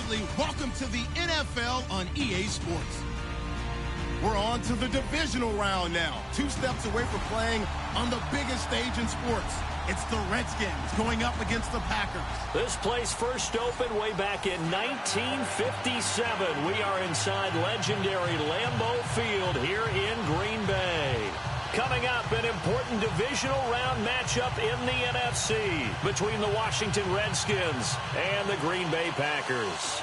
family, welcome to the NFL on EA Sports. We're on to the divisional round now. 2 steps away from playing on the biggest stage in sports. It's the Redskins going up against the Packers. This place first opened way back in 1957. We are inside legendary Lambeau Field here in Green Bay. Coming up, an important divisional round matchup in the NFC between the Washington Redskins and the Green Bay Packers.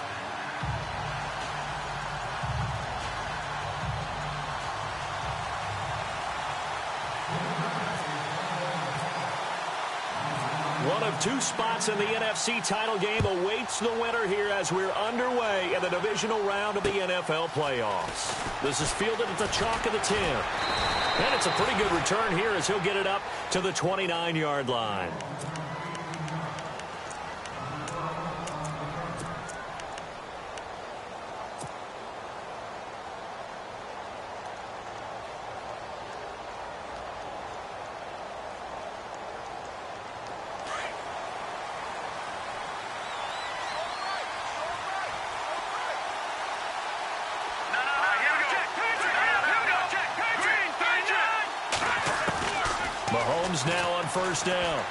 One of 2 spots in the NFC title game awaits the winner here as we're underway in the divisional round of the NFL playoffs. This is fielded at the chalk of the 10. And it's a pretty good return here as he'll get it up to the 29-yard line. Mahomes now on first down.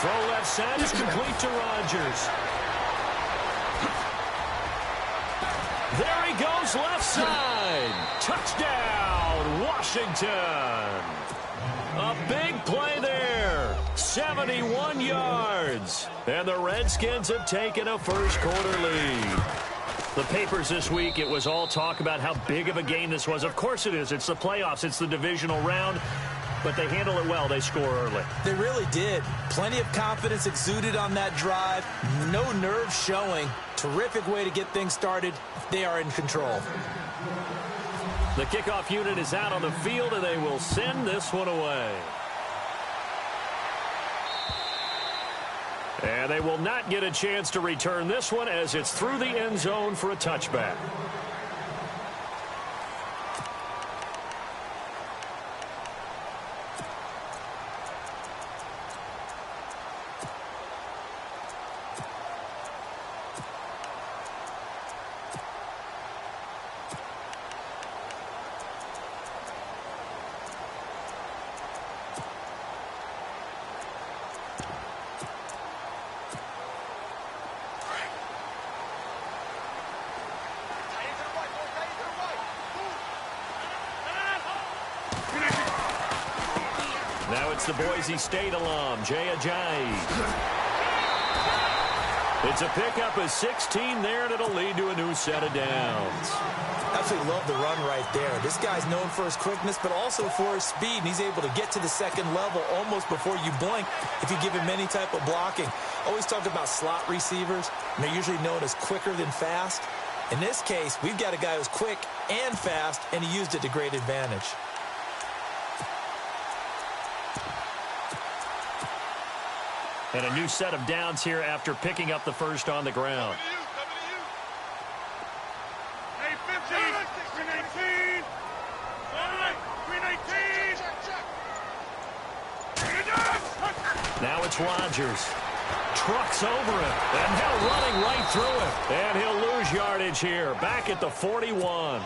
Throw left side is complete to Rodgers. There he goes left side. Touchdown, Washington. A big play there. 71 yards. And the Redskins have taken a first quarter lead. The papers this week, it was all talk about how big of a game this was. Of course it is. It's the playoffs. It's the divisional round. But they handle it well. They score early. They really did. Plenty of confidence exuded on that drive. No nerves showing. Terrific way to get things started. They are in control. The kickoff unit is out on the field, and they will send this one away. And they will not get a chance to return this one as it's through the end zone for a touchback. Now it's the Boise State alum, Jay Ajayi. It's a pickup of 16 there, and it'll lead to a new set of downs. Absolutely love the run right there. This guy's known for his quickness, but also for his speed, and he's able to get to the second level almost before you blink if you give him any type of blocking. Always talk about slot receivers, and they're usually known as quicker than fast. In this case, we've got a guy who's quick and fast, and he used it to great advantage. And a new set of downs here after picking up the first on the ground. Now it's Rodgers. Trucks over him. And now running right through him. And he'll lose yardage here. Back at the 41.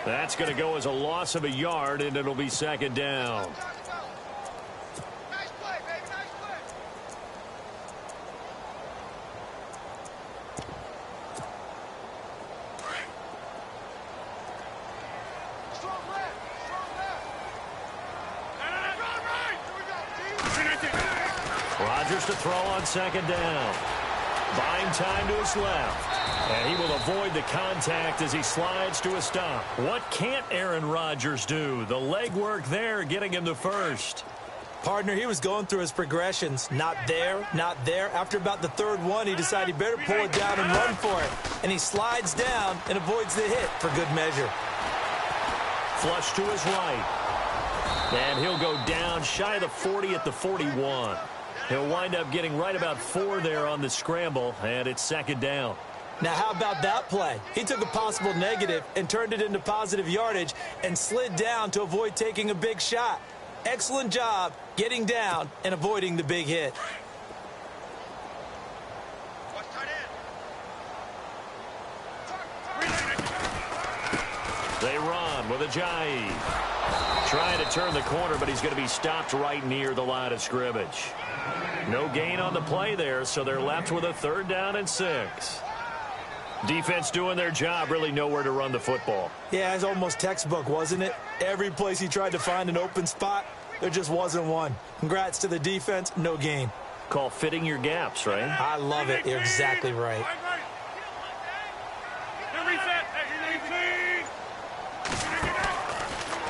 That's going to go as a loss of a yard, and it'll be second down. Rodgers to throw on second down. Buying time to his left. And he will avoid the contact as he slides to a stop. What can't Aaron Rodgers do? The leg work there getting him the first. Partner, he was going through his progressions. Not there, not there. After about the third one, he decided he better pull it down and run for it. And he slides down and avoids the hit for good measure. Flush to his right. And he'll go down shy of the 40 at the 41. He'll wind up getting right about 4 there on the scramble, and it's second down. Now, how about that play? He took a possible negative and turned it into positive yardage and slid down to avoid taking a big shot. Excellent job getting down and avoiding the big hit. They run with Ajayi. Trying to turn the corner, but he's going to be stopped right near the line of scrimmage. No gain on the play there, so they're left with a 3rd down and 6. Defense doing their job, really nowhere to run the football. Yeah, it's almost textbook, wasn't it? Every place he tried to find an open spot, there just wasn't one. Congrats to the defense, no gain. Call fitting your gaps, right? I love it. You're exactly right.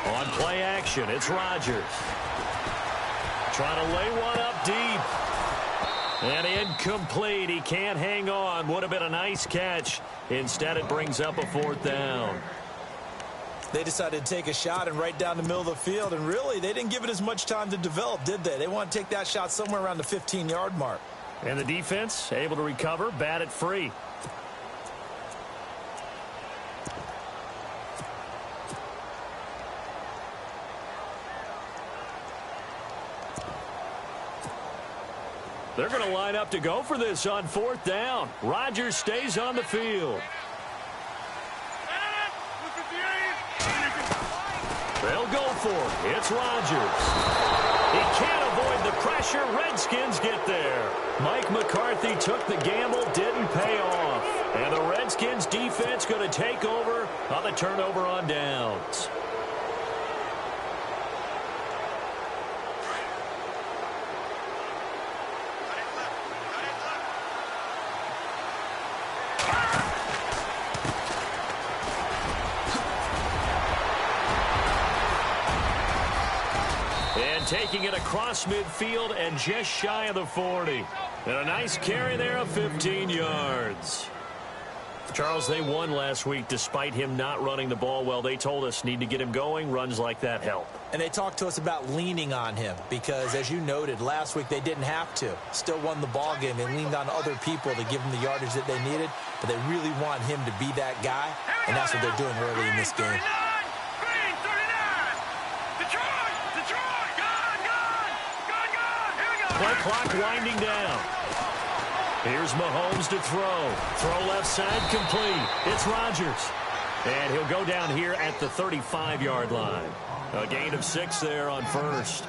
On play action, it's Rodgers. Trying to lay one up deep. And incomplete. He can't hang on. Would have been a nice catch. Instead, it brings up a 4th down. They decided to take a shot and right down the middle of the field, and really, they didn't give it as much time to develop, did they? They want to take that shot somewhere around the 15-yard mark. And the defense able to recover, bat it free. They're going to line up to go for this on 4th down. Rodgers stays on the field. They'll go for it. It's Rodgers. He can't avoid the pressure. Redskins get there. Mike McCarthy took the gamble, didn't pay off. And the Redskins defense going to take over on the turnover on downs. Taking it across midfield and just shy of the 40. And a nice carry there of 15 yards. Charles, they won last week despite him not running the ball well. They told us need to get him going. Runs like that help. And they talked to us about leaning on him because, as you noted, last week they didn't have to. Still won the ball game. They leaned on other people to give them the yardage that they needed, but they really want him to be that guy, and that's what they're doing early in this game. Play clock winding down. Here's Mahomes to throw. Throw left side complete. It's Rodgers. And he'll go down here at the 35-yard line. A gain of 6 there on 1st.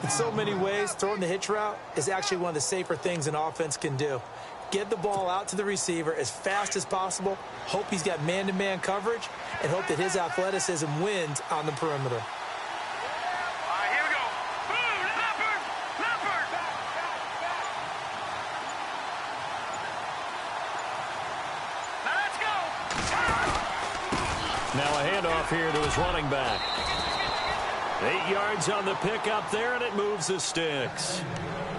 In so many ways, throwing the hitch route is actually one of the safer things an offense can do. Get the ball out to the receiver as fast as possible, hope he's got man-to-man coverage, and hope that his athleticism wins on the perimeter. Now a handoff here to his running back. 8 yards on the pickup there, and it moves the sticks.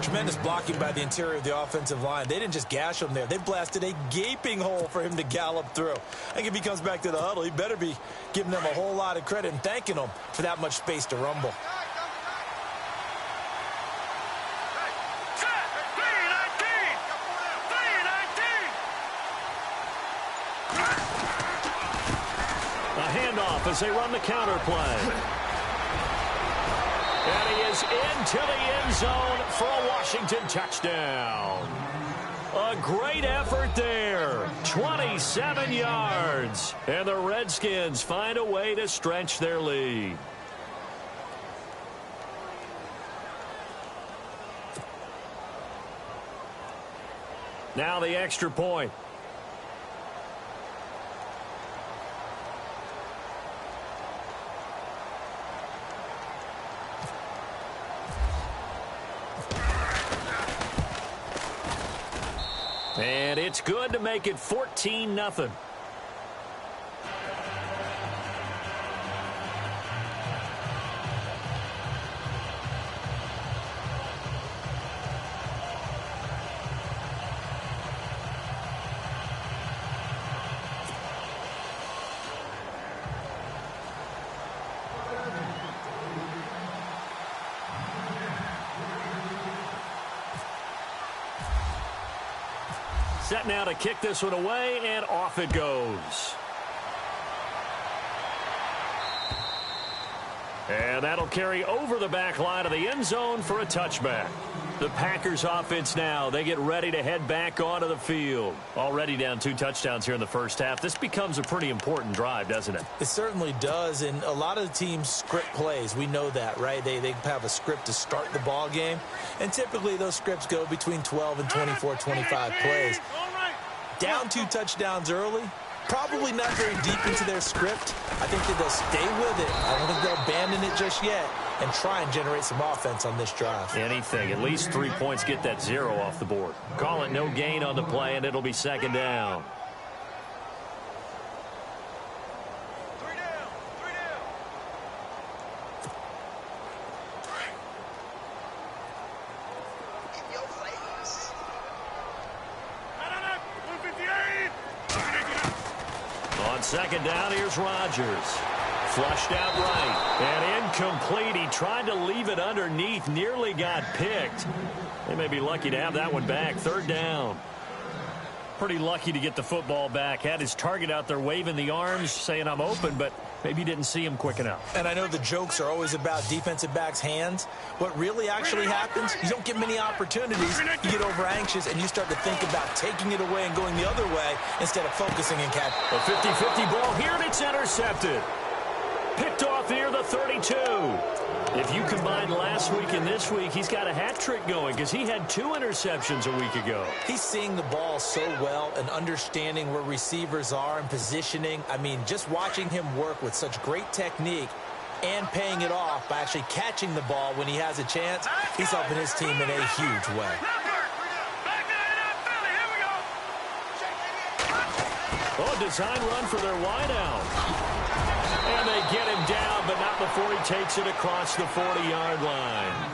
Tremendous blocking by the interior of the offensive line. They didn't just gash him there. They blasted a gaping hole for him to gallop through. I think if he comes back to the huddle, he better be giving them a whole lot of credit and thanking them for that much space to rumble. As they run the counter play. And he is into the end zone for a Washington touchdown. A great effort there. 27 yards. And the Redskins find a way to stretch their lead. Now the extra point. And it's good to make it 14-0. Set now to kick this one away, and off it goes. And that'll carry over the back line of the end zone for a touchback. The Packers offense now. They get ready to head back onto the field. Already down 2 touchdowns here in the first half. This becomes a pretty important drive, doesn't it? It certainly does, and a lot of the teams script plays. We know that, right? They have a script to start the ball game, and typically those scripts go between 12 and 24, 25 plays. Down 2 touchdowns early, probably not very deep into their script. I think that they'll stay with it. I don't think they'll abandon it just yet and try and generate some offense on this drive. Anything. At least 3 points, get that 0 off the board. Call it no gain on the play, and it'll be second down. On second down, here's Rodgers. Flushed out right. And incomplete. He tried to leave it underneath. Nearly got picked. They may be lucky to have that one back. Third down. Pretty lucky to get the football back. Had his target out there waving the arms, saying I'm open, but maybe didn't see him quick enough. And I know the jokes are always about defensive backs' hands. What really actually happens, you don't get many opportunities. You get over anxious, and you start to think about taking it away and going the other way instead of focusing and catching. A 50-50 ball here, and it's intercepted. Picked off near the 32. If you combine last week and this week, he's got a hat trick going because he had 2 interceptions a week ago. He's seeing the ball so well and understanding where receivers are and positioning. I mean, just watching him work with such great technique and paying it off by actually catching the ball when he has a chance, he's helping his team in a huge way. Oh, design run for their wideout. And they get him down, but not before he takes it across the 40-yard line.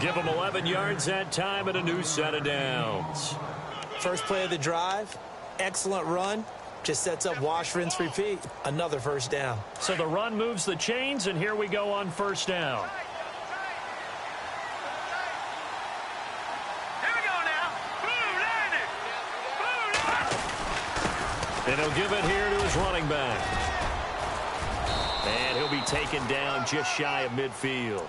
Give him 11 yards that time and a new set of downs. First play of the drive, excellent run. Just sets up wash, rinse, repeat. Another first down. So the run moves the chains, and here we go on first down. And he'll give it here to his running back. And he'll be taken down just shy of midfield.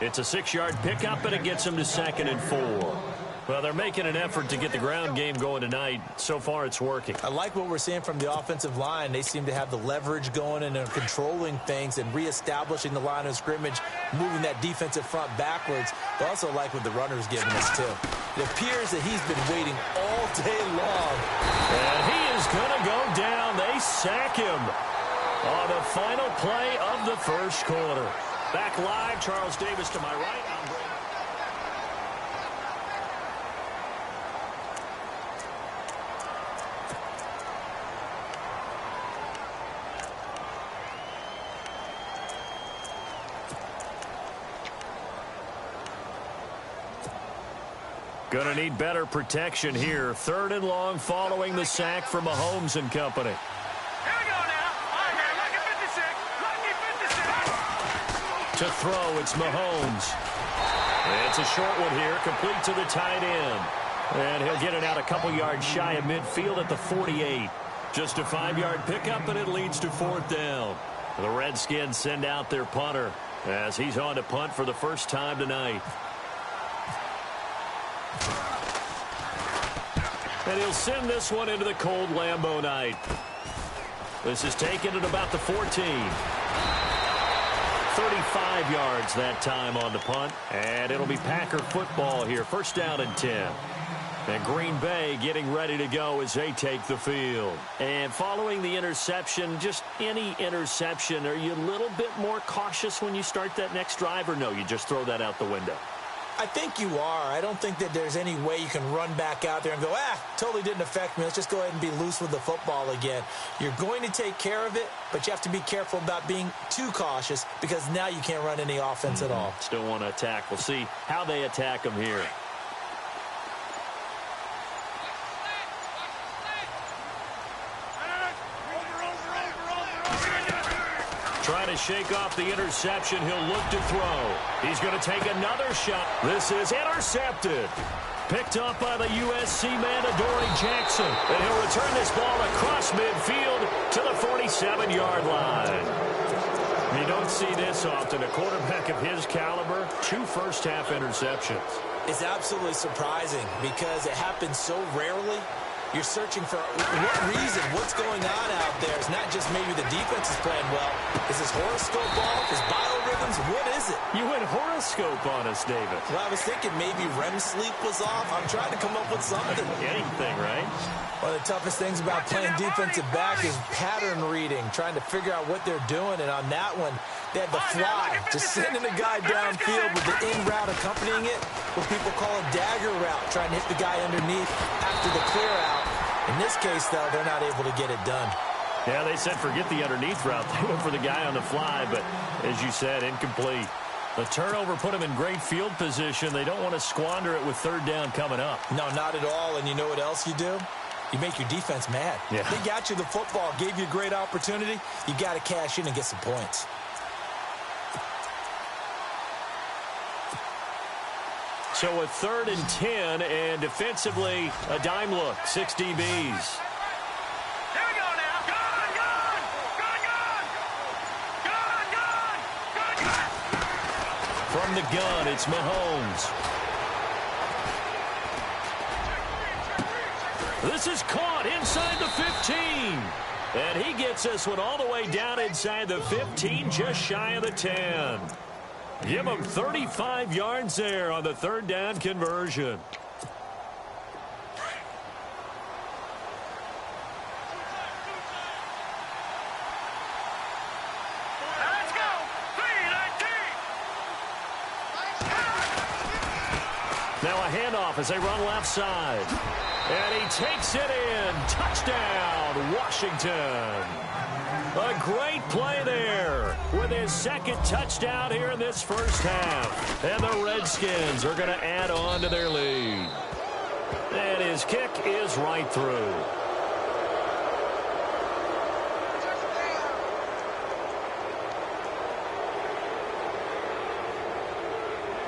It's a 6-yard pickup, and it gets him to 2nd and 4. Well, they're making an effort to get the ground game going tonight. So far, it's working. I like what we're seeing from the offensive line. They seem to have the leverage going and are controlling things and reestablishing the line of scrimmage, moving that defensive front backwards. But I also like what the runner's giving us, too. It appears that he's been waiting all day long. And he is going to go down. They sack him on the final play of the first quarter. Back live, Charles Davis to my right. I'm Brady. Gonna need better protection here. 3rd and long following the sack from Mahomes and company. To throw, it's Mahomes. It's a short one here, complete to the tight end. And he'll get it out a couple yards shy of midfield at the 48. Just a 5-yard pickup, and it leads to 4th down. The Redskins send out their punter as he's on to punt for the first time tonight. And he'll send this one into the cold Lambeau night. This is taken at about the 14. 35 yards that time on the punt. And it'll be Packer football here. First down and 10. And Green Bay getting ready to go as they take the field. And following the interception, just any interception, are you a little bit more cautious when you start that next drive, or no, you just throw that out the window? I think you are. I don't think that there's any way you can run back out there and go, totally didn't affect me. Let's just go ahead and be loose with the football again. You're going to take care of it, but you have to be careful about being too cautious because now you can't run any offense at all. Still want to attack. We'll see how they attack them here. Trying to shake off the interception. He'll look to throw. He's going to take another shot. This is intercepted. Picked up by the USC man, Adoree Jackson. And he'll return this ball across midfield to the 47-yard line. You don't see this often. A quarterback of his caliber, 2 first-half interceptions. It's absolutely surprising because it happens so rarely. You're searching for what reason, what's going on out there. It's not just maybe the defense is playing well. Is his horoscope off? His biorhythms? What is it? You went horoscope on us, David. Well, I was thinking maybe REM sleep was off. I'm trying to come up with something. Anything, right? One of the toughest things about playing defensive back is pattern reading, trying to figure out what they're doing. And on that one, they had the fly, just sending a guy downfield with the in route accompanying it, what people call a dagger route, trying to hit the guy underneath after the clear out. In this case, though, they're not able to get it done. Yeah, they said forget the underneath route. They went for the guy on the fly, but as you said, incomplete. The turnover put them in great field position. They don't want to squander it with third down coming up. No, not at all. And you know what else you do? You make your defense mad. Yeah. They got you the football, gave you a great opportunity. You got to cash in and get some points. So a 3rd and 10, and defensively, a dime look, 6 DBs. Here we go now. Gone, gone, gone, gone, gone, gone. From the gun, it's Mahomes. This is caught inside the 15. And he gets this one all the way down inside the 15, just shy of the 10. Give him 35 yards there on the 3rd down conversion. Let's go. 3-19. Now a handoff as they run left side. And he takes it in. Touchdown, Washington. A great play there with his 2nd touchdown here in this first half. And the Redskins are going to add on to their lead. And his kick is right through.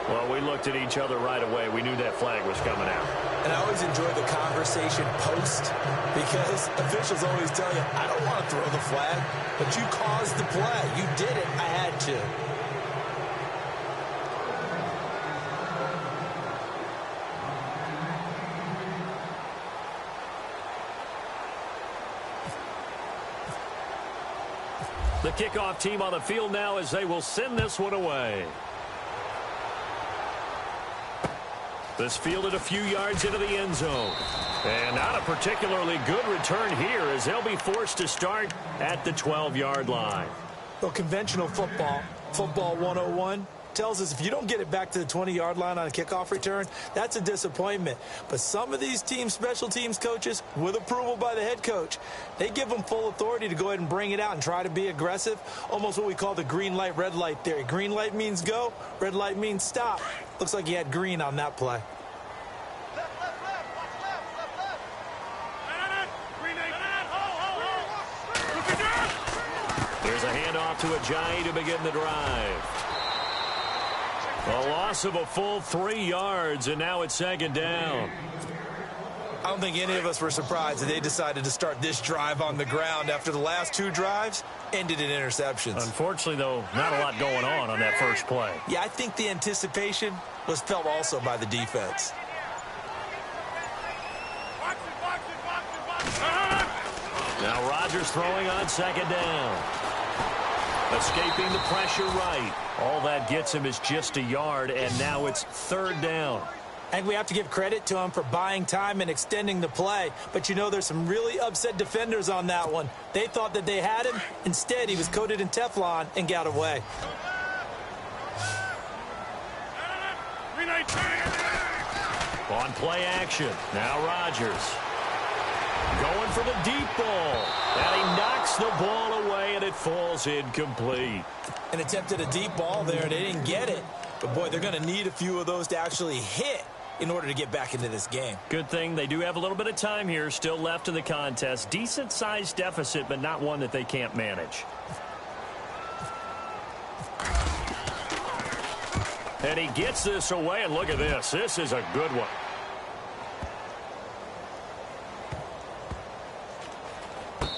Well, we looked at each other right away. We knew that flag was coming out. And I always enjoy the conversation post because officials always tell you, I don't want to throw the flag, but you caused the play. You did it. I had to. The kickoff team on the field now as they will send this one away. This fielded a few yards into the end zone. And not a particularly good return here as they'll be forced to start at the 12-yard line. Well, conventional football, football 101, tells us if you don't get it back to the 20-yard line on a kickoff return, that's a disappointment. But some of these teams, special teams coaches, with approval by the head coach, they give them full authority to go ahead and bring it out and try to be aggressive, almost what we call the green light, red light theory. Green light means go, red light means stop. Looks like he had green on that play. There's a handoff to Ajayi to begin the drive. A loss of a full 3 yards, and now it's 2nd down. I don't think any of us were surprised that they decided to start this drive on the ground after the last 2 drives ended in interceptions. Unfortunately, though, not a lot going on that first play. Yeah, I think the anticipation was felt also by the defense. Now Rodgers throwing on 2nd down. Escaping the pressure right. All that gets him is just a yard, and now it's 3rd down. I think we have to give credit to him for buying time and extending the play. But, you know, there's some really upset defenders on that one. They thought that they had him. Instead, he was coated in Teflon and got away. On play action. Now Rodgers. Going for the deep ball. And he knocks the ball away, and it falls incomplete. An attempt at a deep ball there. They didn't get it. But, boy, they're going to need a few of those to actually hit in order to get back into this game. Good thing they do have a little bit of time here still left in the contest. Decent-sized deficit, but not one that they can't manage. And he gets this away, and look at this. This is a good one.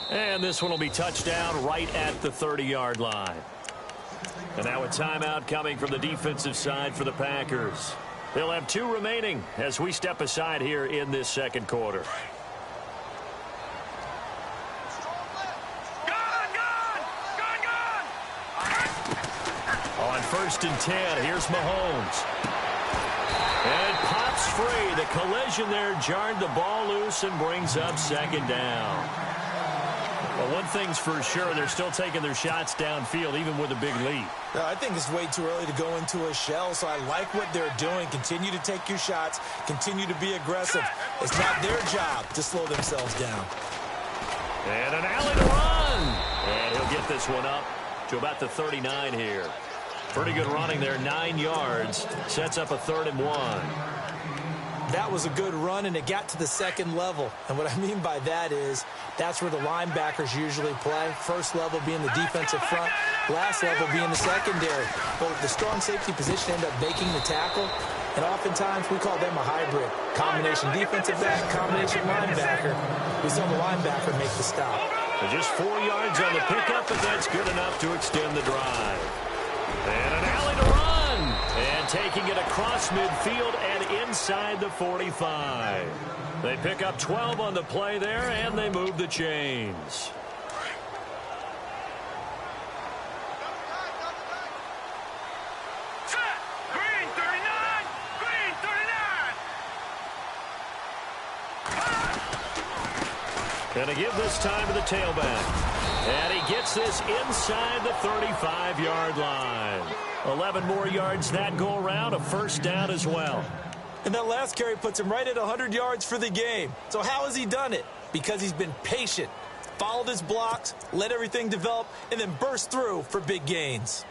And this one will be touchdown right at the 30-yard line. And now a timeout coming from the defensive side for the Packers. They'll have 2 remaining as we step aside here in this second quarter. On 1st and 10, here's Mahomes. And it pops free. The collision there jarred the ball loose and brings up 2nd down. Well, one thing's for sure, they're still taking their shots downfield, even with a big lead. I think it's way too early to go into a shell, so I like what they're doing. Continue to take your shots. Continue to be aggressive. It's not their job to slow themselves down. And an alley to run. And he'll get this one up to about the 39 here. Pretty good running there, 9 yards. Sets up a 3rd and 1. That was a good run, and it got to the 2nd level. And what I mean by that is that's where the linebackers usually play. First level being the defensive front, last level being the secondary. But the strong safety position end up making the tackle, and oftentimes we call them a hybrid. Combination defensive back, combination linebacker. We saw the linebacker make the stop. So just 4 yards on the pickup, but that's good enough to extend the drive. And an alley to run. And taking it across midfield and inside the 45. They pick up 12 on the play there, and they move the chains. Green 39! Green 39! Gonna give this time to the tailback. And he gets this inside the 35-yard line. 11 more yards that go around, a 1st down as well. And that last carry puts him right at 100 yards for the game. So how has he done it? Because he's been patient, followed his blocks, let everything develop, and then burst through for big gains.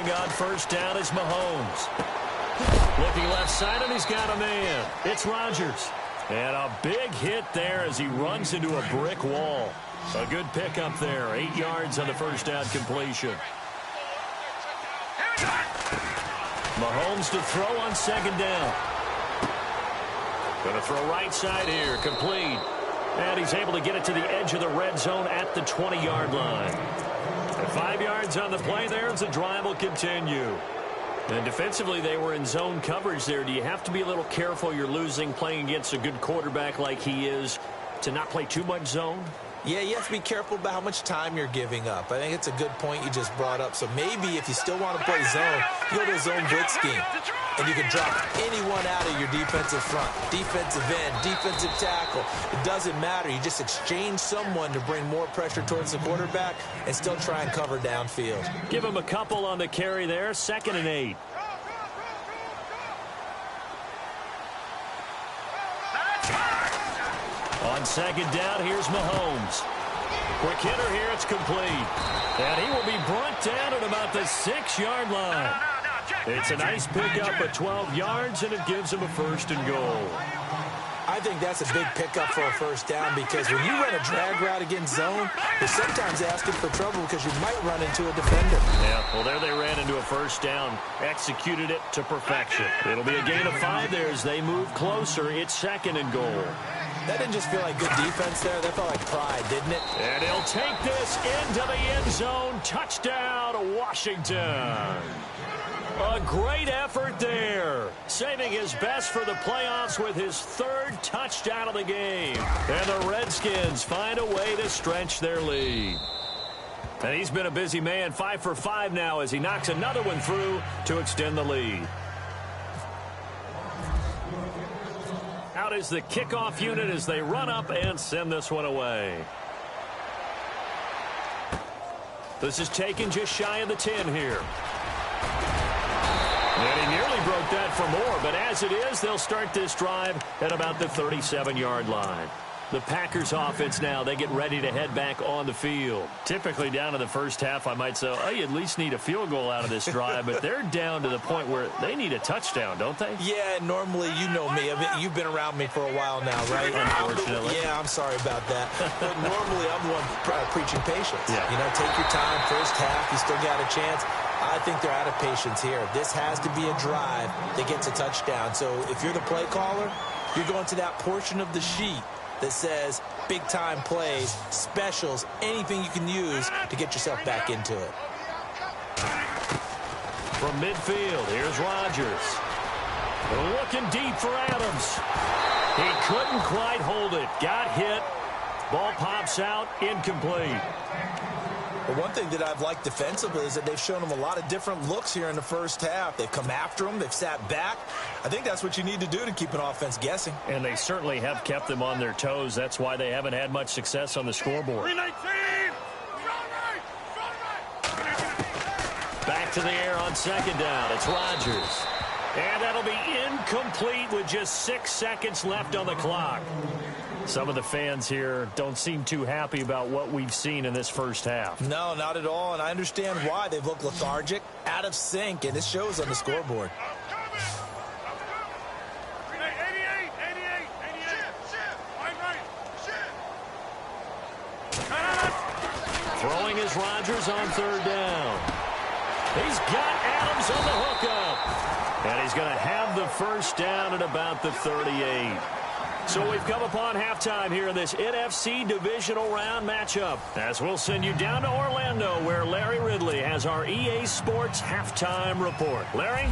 On 1st down is Mahomes. Looking left side, and he's got a man. It's Rodgers. And a big hit there as he runs into a brick wall. A good pickup there. 8 yards on the 1st down completion. Mahomes to throw on 2nd down. Going to throw right side here. Complete. And he's able to get it to the edge of the red zone at the 20-yard line. 5 yards on the play there as the drive will continue. And defensively, they were in zone coverage there. Do you have to be a little careful you're losing playing against a good quarterback like he is to not play too much zone? Yeah, you have to be careful about how much time you're giving up. I think it's a good point you just brought up. So maybe if you still want to play zone, you go to a zone blitz scheme. And you can drop anyone out of your defensive front, defensive end, defensive tackle. It doesn't matter. You just exchange someone to bring more pressure towards the quarterback and still try and cover downfield. Give him a couple on the carry there. 2nd and 8. On 2nd down, here's Mahomes. Quick hitter here, it's complete. And he will be brought down at about the 6-yard line. It's a nice pickup at 12 yards, and it gives him a 1st and goal. I think that's a big pickup for a 1st down because when you run a drag route against zone, you're sometimes asking for trouble because you might run into a defender. Yeah, well, there they ran into a 1st down, executed it to perfection. It'll be a gain of 5 there as they move closer. It's 2nd and goal. That didn't just feel like good defense there. That felt like pride, didn't it? And he'll take this into the end zone. Touchdown, Washington. A great effort there. Saving his best for the playoffs with his 3rd touchdown of the game. And the Redskins find a way to stretch their lead. And he's been a busy man, 5 for 5 now as he knocks another one through to extend the lead. Out is the kickoff unit as they run up and send this one away. This is taken just shy of the 10 here. And he nearly broke that for more, but as it is, they'll start this drive at about the 37-yard line. The Packers offense now, they get ready to head back on the field. Typically down in the first half, I might say, oh, you at least need a field goal out of this drive, but they're down to the point where they need a touchdown, don't they? Yeah, normally, you know me. I mean, you've been around me for a while now, right? Unfortunately. Yeah, I'm sorry about that. But normally, I'm the one preaching patience. Yeah. You know, take your time, first half, you still got a chance. I think they're out of patience here. This has to be a drive that gets a touchdown. So if you're the play caller, you're going to that portion of the sheet that says big-time plays, specials, anything you can use to get yourself back into it. From midfield, here's Rodgers. Looking deep for Adams. He couldn't quite hold it. Got hit. Ball pops out, incomplete. But one thing that I've liked defensively is that they've shown him a lot of different looks here in the first half. They've come after him. They've sat back. I think that's what you need to do to keep an offense guessing. And they certainly have kept them on their toes. That's why they haven't had much success on the scoreboard. Back to the air on second down. It's Rodgers. And that'll be incomplete with just 6 seconds left on the clock. Some of the fans here don't seem too happy about what we've seen in this first half. No, not at all, and I understand why. They've looked lethargic, out of sync, and it shows on the scoreboard. Throwing is Rodgers on third down. He's got Adams on the hookup. And he's going to have the first down at about the 38. So we've come upon halftime here in this NFC divisional round matchup, as we'll send you down to Orlando, where Larry Ridley has our EA Sports halftime report. Larry?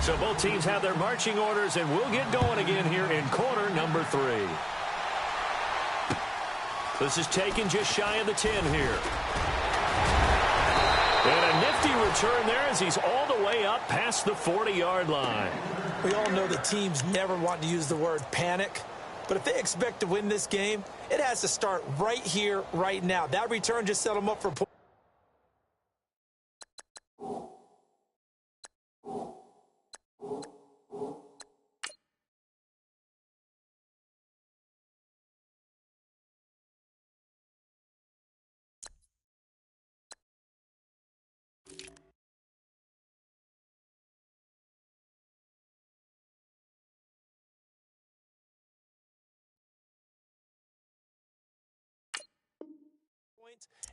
So both teams have their marching orders, and we'll get going again here in quarter number 3. This is taken just shy of the 10 here. And a nifty return there as he's all the way up past the 40-yard line. We all know the teams never want to use the word panic, but if they expect to win this game, it has to start right here, right now. That return just set them up for points.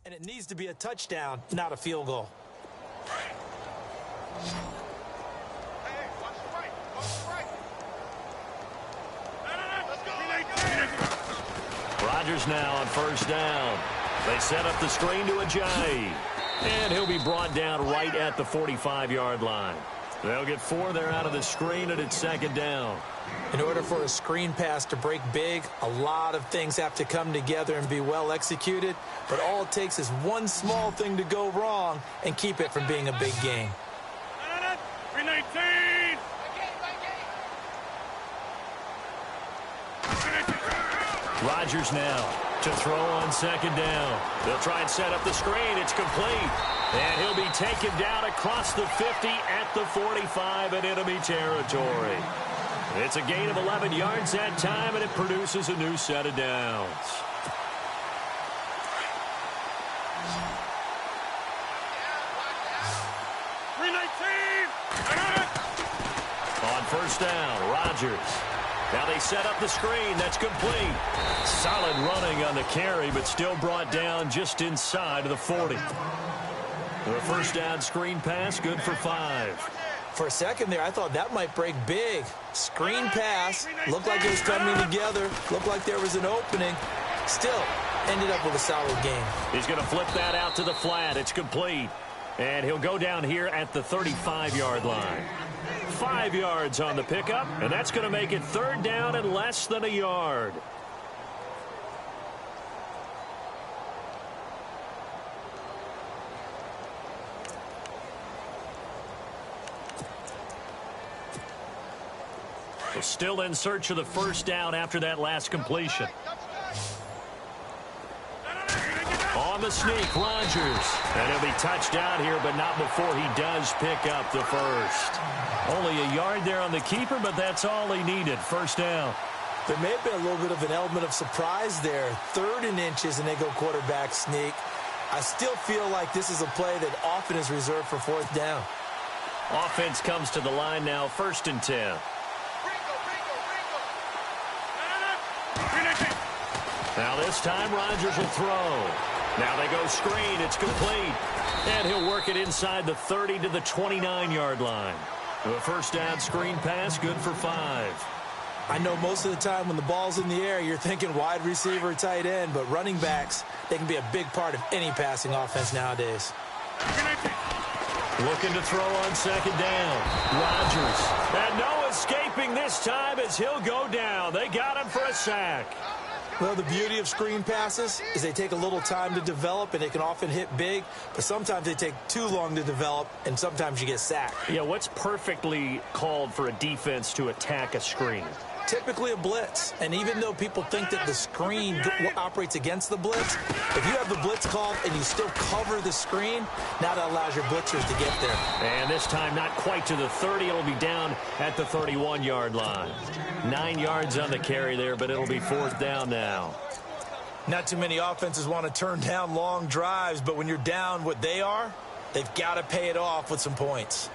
And it needs to be a touchdown, not a field goal. Rodgers now on first down. They set up the screen to Ajayi. And he'll be brought down right at the 45-yard line. They'll get 4 there out of the screen, and it's second down. In order for a screen pass to break big, a lot of things have to come together and be well executed. But all it takes is one small thing to go wrong and keep it from being a big game. Rodgers now to throw on second down. They'll try and set up the screen. It's complete. And he'll be taken down across the 50 at the 45 in enemy territory. It's a gain of 11 yards that time, and it produces a new set of downs. On first down, Rodgers. Now they set up the screen. That's complete. Solid running on the carry, but still brought down just inside of the 40. The first down screen pass, good for 5. For a second there, I thought that might break big. Screen pass, looked like it was coming together, looked like there was an opening. Still, ended up with a solid game. He's going to flip that out to the flat. It's complete. And he'll go down here at the 35-yard line. 5 yards on the pickup, and that's going to make it third down and less than a yard. Still in search of the first down after that last completion. On the sneak, Rodgers. And he'll be touched down here, but not before he does pick up the first. Only a yard there on the keeper, but that's all he needed. First down. There may have been a little bit of an element of surprise there. 3rd and inches, and they go quarterback sneak. I still feel like this is a play that often is reserved for 4th down. Offense comes to the line now, 1st and 10. Now this time Rodgers will throw. Now they go screen. It's complete. And he'll work it inside the 30 to the 29-yard line. The first down screen pass, good for 5. I know most of the time when the ball's in the air, you're thinking wide receiver, tight end, but running backs, they can be a big part of any passing offense nowadays. Looking to throw on second down. Rodgers. And no escaping this time as he'll go down. They got him for a sack. Well, the beauty of screen passes is they take a little time to develop, and they can often hit big, but sometimes they take too long to develop, and sometimes you get sacked. Yeah, what's perfectly called for a defense to attack a screen? Typically a blitz, and even though people think that the screen operates against the blitz, if you have the blitz called and you still cover the screen, now that allows your blitzers to get there. And this time not quite to the 30. It'll be down at the 31-yard line. 9 yards on the carry there, but it'll be fourth down now. Not too many offenses want to turn down long drives, but when you're down what they are, they've got to pay it off with some points.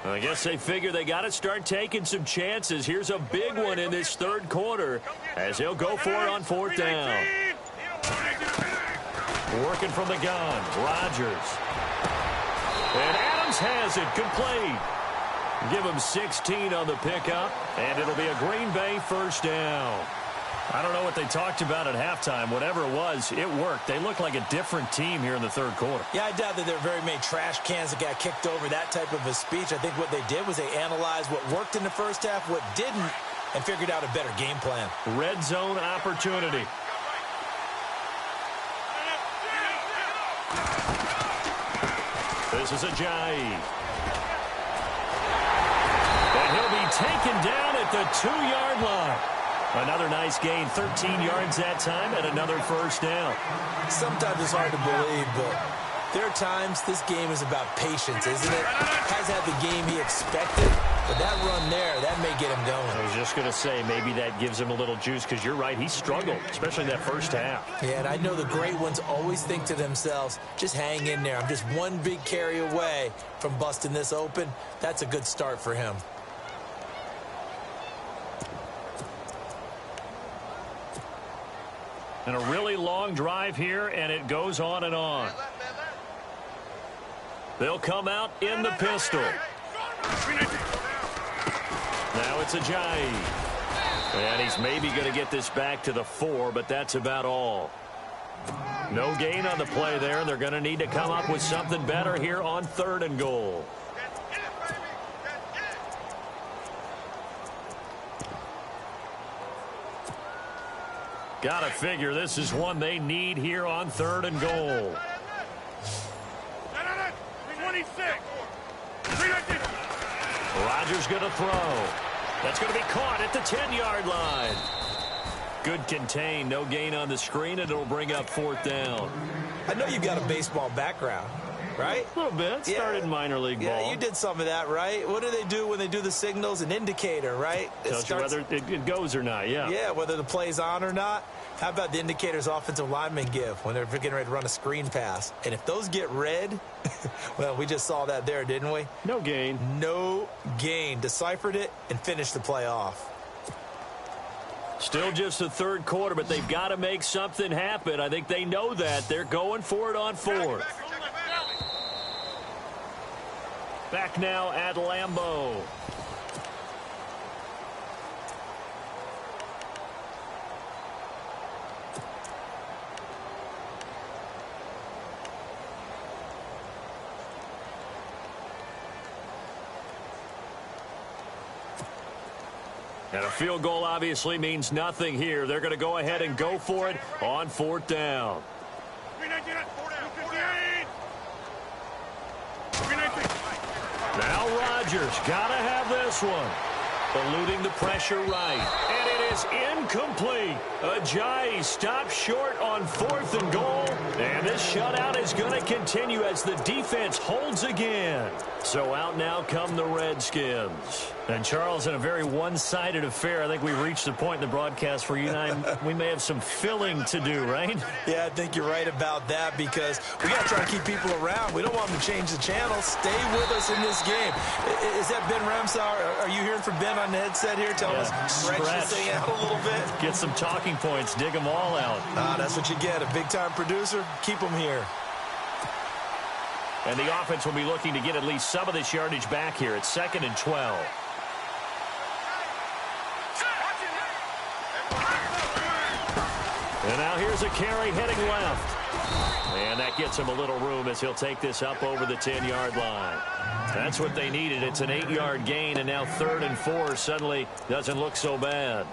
I guess they figure they got to start taking some chances. Here's a big one in this third quarter as he'll go for it on fourth down. Working from the gun, Rodgers. And Adams has it complete. Give him 16 on the pickup, and it'll be a Green Bay first down. I don't know what they talked about at halftime. Whatever it was, it worked. They look like a different team here in the third quarter. Yeah, I doubt that there were very many trash cans that got kicked over, that type of a speech. I think what they did was they analyzed what worked in the first half, what didn't, and figured out a better game plan. Red zone opportunity. This is Ajayi. And he'll be taken down at the 2-yard line. Another nice gain, 13 yards that time, and another first down. Sometimes it's hard to believe, but there are times this game is about patience, isn't it? Has had the game he expected, but that run there, that may get him going. I was just going to say, maybe that gives him a little juice, because you're right, he struggled, especially that first half. Yeah, and I know the great ones always think to themselves, just hang in there. I'm just one big carry away from busting this open. That's a good start for him. And a really long drive here, and it goes on and on. They'll come out in the pistol. Now it's Ajayi. And he's maybe going to get this back to the 4, but that's about all. No gain on the play there, and they're going to need to come up with something better here on 3rd and goal. Gotta figure this is one they need here on 3rd and goal. 26. Rodgers gonna throw. That's gonna be caught at the 10-yard line. Good contain, no gain on the screen, and it'll bring up 4th down. I know you've got a baseball background, right? A little bit. Started in minor league ball. Yeah, you did some of that, right? What do they do when they do the signals? An indicator, right? Tells you whether it goes or not, yeah. Yeah, whether the play's on or not. How about the indicators offensive linemen give when they're getting ready to run a screen pass? And if those get red, well, we just saw that there, didn't we? No gain. No gain. Deciphered it and finished the play off. Still just the third quarter, but they've got to make something happen. I think they know that. They're going for it on 4th. Back now at Lambeau. And a field goal obviously means nothing here. They're going to go ahead and go for it on 4th down. Now Rodgers got to have this one. Eluding the pressure right. And it is incomplete. Ajayi stops short on 4th and goal. And this shutout is going to continue as the defense holds again. So out now come the Redskins. And Charles, in a very one-sided affair, I think we've reached the point in the broadcast where you and I, we may have some filling to do, right? Yeah, I think you're right about that because we got to try to keep people around. We don't want them to change the channel. Stay with us in this game. Is that Ben Ramsauer? Are you hearing from Ben on the headset here? Tell us, stretch this thing out a little bit. Get some talking points. Dig them all out. That's what you get. A big-time producer. Keep them here. And the offense will be looking to get at least some of this yardage back here. It's 2nd and 12. And now here's a carry heading left. And that gets him a little room as he'll take this up over the 10-yard line. That's what they needed. It's an 8-yard gain, and now 3rd and 4 suddenly doesn't look so bad.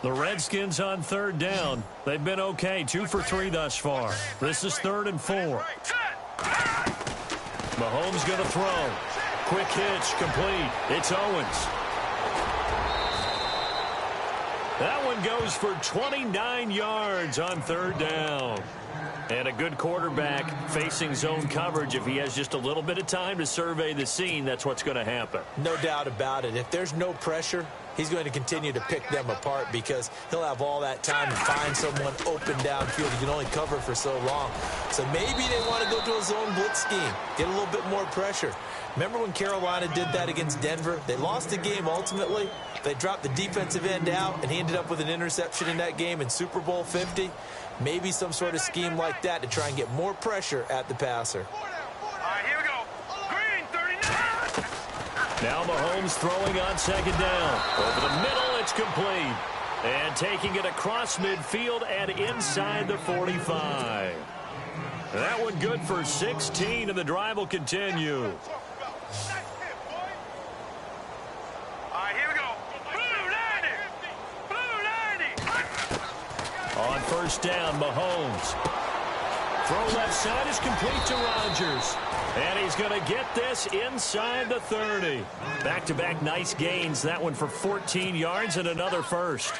The Redskins on 3rd down. They've been okay, 2 for 3 thus far. This is 3rd and 4. Mahomes going to throw. Quick hitch, complete. It's Owens. That one goes for 29 yards on 3rd down. And a good quarterback facing zone coverage. If he has just a little bit of time to survey the scene, that's what's going to happen. No doubt about it. If there's no pressure, he's going to continue to pick them apart because he'll have all that time to find someone open downfield. He can only cover for so long. So maybe they want to go to a zone blitz scheme, get a little bit more pressure. Remember when Carolina did that against Denver? They lost the game ultimately. They dropped the defensive end out, and he ended up with an interception in that game in Super Bowl 50. Maybe some sort of scheme like that to try and get more pressure at the passer. All right, here we go. Green, 39. Now Mahomes throwing on 2nd down. Over the middle, it's complete. And taking it across midfield and inside the 45. That one good for 16, and the drive will continue. All right, here we go. Blue 90. Blue 90. On 1st down, Mahomes. Throw left side is complete to Rodgers. And he's going to get this inside the 30. Back-to-back nice gains. That one for 14 yards and another first.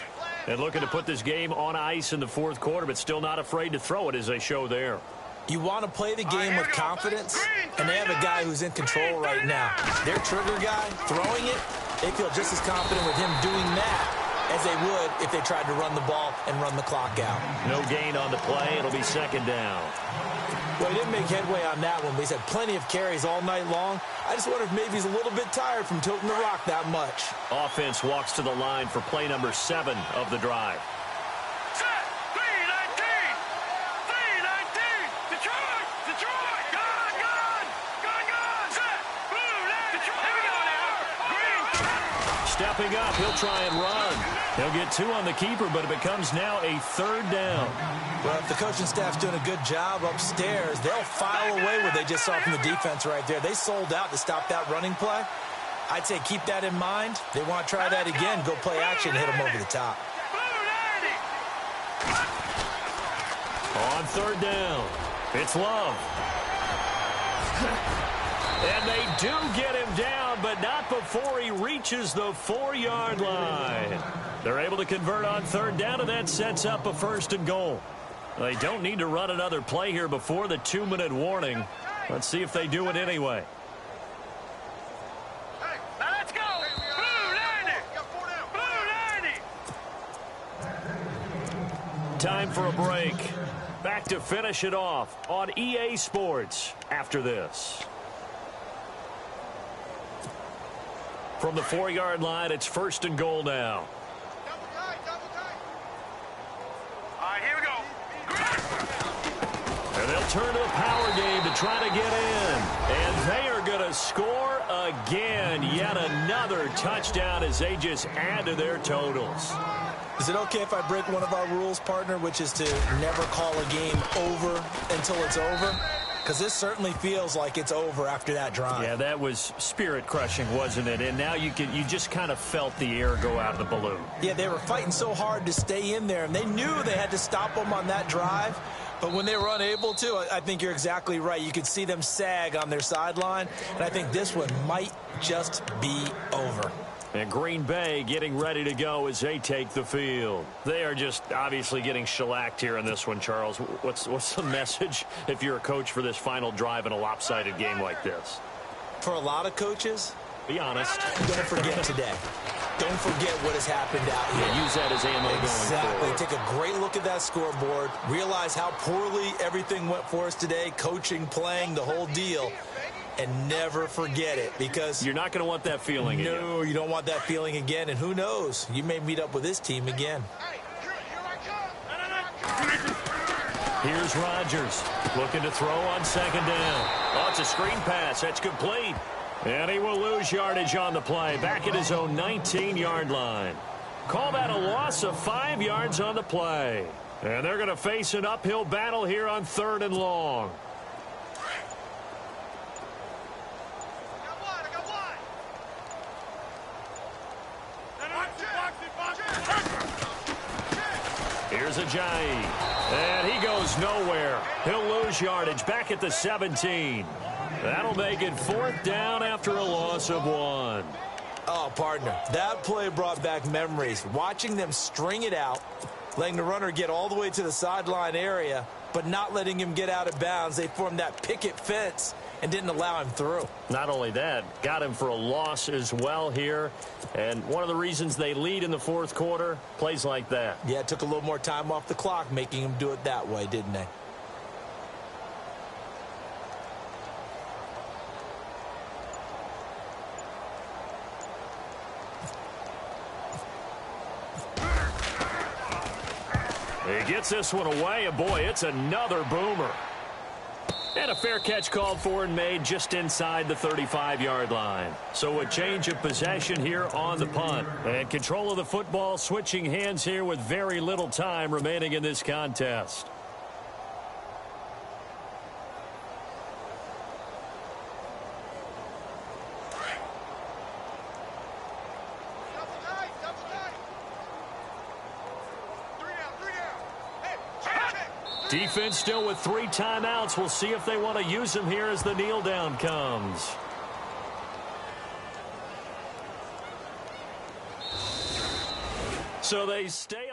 And looking to put this game on ice in the 4th quarter, but still not afraid to throw it as they show there. You want to play the game with confidence, and they have a guy who's in control right now. Their trigger guy, throwing it, they feel just as confident with him doing that as they would if they tried to run the ball and run the clock out. No gain on the play. It'll be 2nd down. Well, he didn't make headway on that one, but he's had plenty of carries all night long. I just wonder if maybe he's a little bit tired from tilting the rock that much. Offense walks to the line for play number 7 of the drive. Set. 319. 319. Detroit. Detroit. Gone. Gone. Gone. Gone. Set. Blue 90. Detroit. Here we go now. Green. Stepping up, he'll try and run. He'll get 2 on the keeper, but it becomes now a 3rd down. Well, if the coaching staff's doing a good job upstairs, they'll file away what they just saw from the defense right there. They sold out to stop that running play. I'd say keep that in mind. They want to try that again, go play action, hit them over the top. On 3rd down, it's Love. And they do get him down, but not before he reaches the 4-yard line. They're able to convert on 3rd down, and that sets up a 1st and goal. They don't need to run another play here before the 2-minute warning. Let's see if they do it anyway. Now let's go. Blue 90. Blue 90. Time for a break. Back to finish it off on EA Sports after this. From the 4-yard line, it's 1st and goal now. All right, here we go. And they'll turn to a power game to try to get in. And they are going to score again. Yet another touchdown as they just add to their totals. Is it okay if I break one of our rules, partner, which is to never call a game over until it's over? because this certainly feels like it's over after that drive. Yeah, that was spirit-crushing, wasn't it? And now you just kind of felt the air go out of the balloon. Yeah, they were fighting so hard to stay in there, and they knew they had to stop them on that drive. But when they were unable to, I think you're exactly right. You could see them sag on their sideline, and I think this one might just be over. And Green Bay getting ready to go as they take the field. They are just obviously getting shellacked here in this one, Charles. What's the message if you're a coach for this final drive in a lopsided game like this? For a lot of coaches, be honest. Don't forget today. Don't forget what has happened out here. Yeah, use that as ammo going forward. Take a great look at that scoreboard. Realize how poorly everything went for us today. Coaching, playing, the whole deal. And never forget it, because you're not going to want that feeling again. No, you don't want that feeling again. And who knows? You may meet up with this team again. Here's Rodgers looking to throw on second down. Oh, it's a screen pass. That's complete. And he will lose yardage on the play. Back at his own 19-yard line. Call that a loss of 5 yards on the play. And they're going to face an uphill battle here on 3rd and long. Here's Ajayi. And he goes nowhere. He'll lose yardage back at the 17. That'll make it 4th down after a loss of 1. Oh, partner, that play brought back memories. Watching them string it out, letting the runner get all the way to the sideline area, but not letting him get out of bounds. They formed that picket fence and didn't allow him through. Not only that, got him for a loss as well here. And one of the reasons they lead in the 4th quarter, plays like that. Yeah, it took a little more time off the clock, making him do it that way, didn't they? He gets this one away, and boy, it's another boomer. And a fair catch called for and made just inside the 35-yard line. So a change of possession here on the punt. And control of the football switching hands here with very little time remaining in this contest. Defense still with 3 timeouts. We'll see if they want to use them here as the kneel down comes. So they stay